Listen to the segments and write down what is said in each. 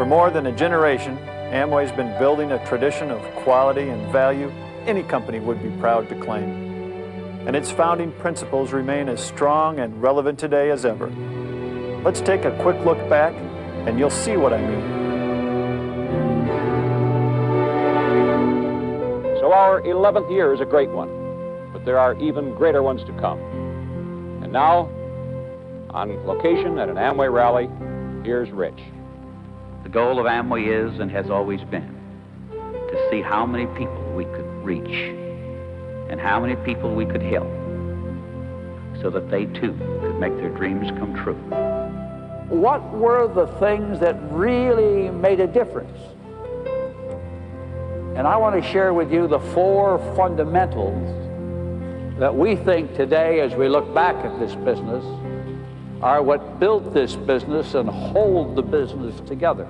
more than a generation, Amway's been building a tradition of quality and value any company would be proud to claim. And its founding principles remain as strong and relevant today as ever. Let's take a quick look back, and you'll see what I mean. So our 11th year is a great one, but there are even greater ones to come. And now, on location at an Amway rally, here's Rich. The goal of Amway is and has always been to see how many people we could reach and how many people we could help so that they too could make their dreams come true. What were the things that really made a difference? And I want to share with you the 4 fundamentals that we think today, as we look back at this business, are what built this business and hold the business together.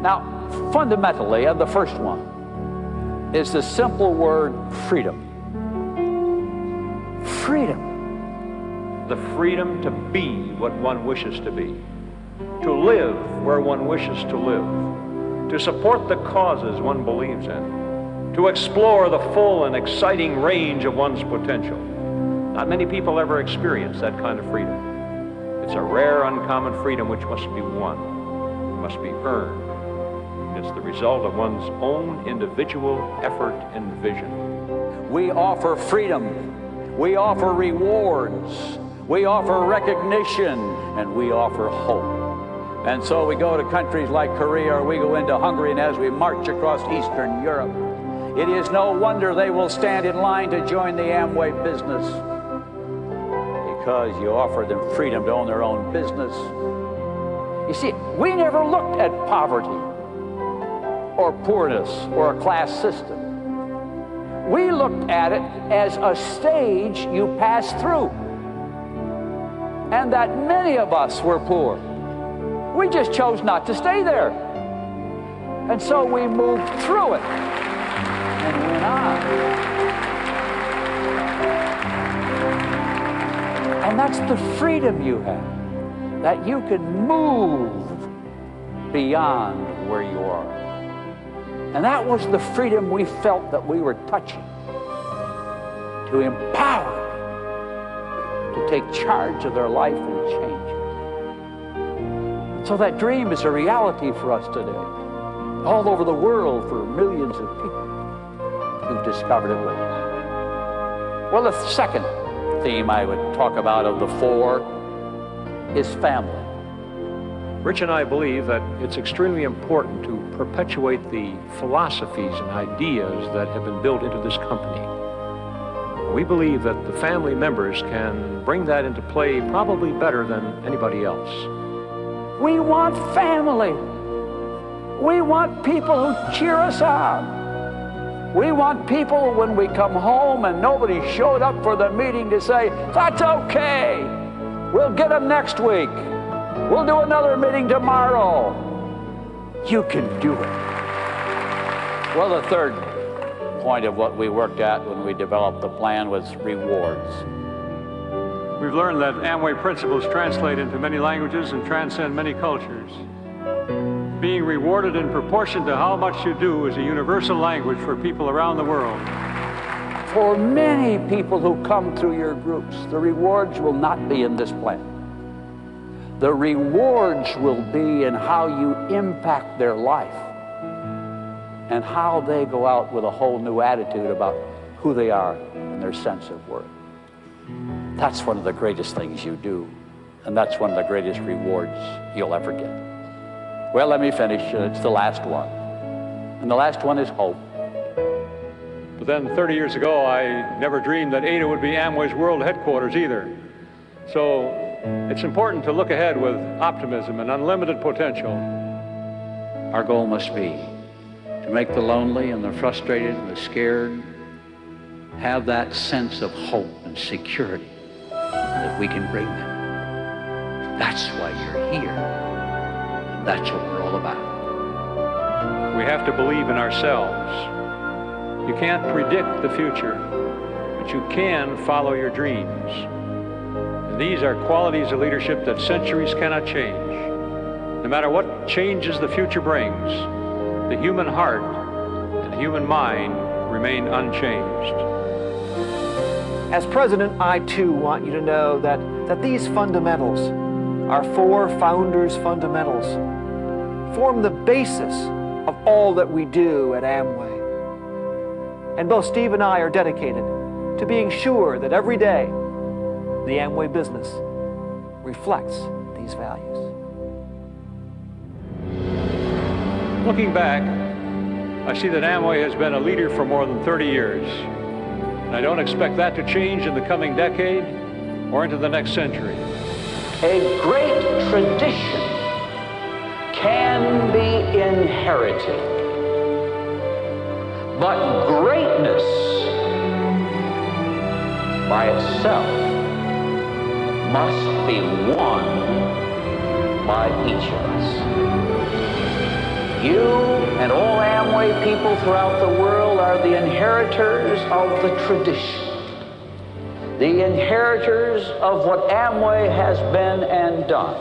Now, fundamentally, and the first one, is the simple word freedom. Freedom. The freedom to be what one wishes to be, to live where one wishes to live, to support the causes one believes in, to explore the full and exciting range of one's potential. Not many people ever experience that kind of freedom. It's a rare, uncommon freedom which must be won, must be earned. It's the result of one's own individual effort and vision. We offer freedom, we offer rewards, we offer recognition, and we offer hope. And so we go to countries like Korea, or we go into Hungary, and as we march across Eastern Europe, it is no wonder they will stand in line to join the Amway business, because you offer them freedom to own their own business. You see, we never looked at poverty or poorness or a class system. We looked at it as a stage you pass through, and that many of us were poor. We just chose not to stay there. And so we moved through it and went on. And that's the freedom you have, that you can move beyond where you are. And that was the freedom we felt that we were touching, to empower them, to take charge of their life and change it. So that dream is a reality for us today, all over the world, for millions of people who've discovered it with us. Well, the second theme I would talk about of the 4 is family. Rich and I believe that it's extremely important to perpetuate the philosophies and ideas that have been built into this company. We believe that the family members can bring that into play probably better than anybody else. We want family. We want people who cheer us on. We want people when we come home and nobody showed up for the meeting to say, "That's okay. We'll get them next week. We'll do another meeting tomorrow." You can do it. Well, the third point of what we worked at when we developed the plan was rewards. We've learned that Amway principles translate into many languages and transcend many cultures. Being rewarded in proportion to how much you do is a universal language for people around the world. For many people who come through your groups, the rewards will not be in this plan. The rewards will be in how you impact their life and how they go out with a whole new attitude about who they are and their sense of worth. That's one of the greatest things you do, and that's one of the greatest rewards you'll ever get. Well, let me finish. It's the last one. And the last one is hope. But then 30 years ago, I never dreamed that Ada would be Amway's world headquarters either. So it's important to look ahead with optimism and unlimited potential. Our goal must be to make the lonely and the frustrated and the scared have that sense of hope and security that we can bring them. That's why you're here. And that's what we're all about. We have to believe in ourselves. You can't predict the future, but you can follow your dreams. And these are qualities of leadership that centuries cannot change. No matter what changes the future brings, the human heart and the human mind remain unchanged. As president, I too want you to know that these fundamentals, our four founders' fundamentals, form the basis of all that we do at Amway. And both Steve and I are dedicated to being sure that every day the Amway business reflects these values. Looking back, I see that Amway has been a leader for more than 30 years. And I don't expect that to change in the coming decade or into the next century. A great tradition can be inherited, but greatness by itself must be won by each of us. You and all Amway people throughout the world are the inheritors of the tradition, the inheritors of what Amway has been and done.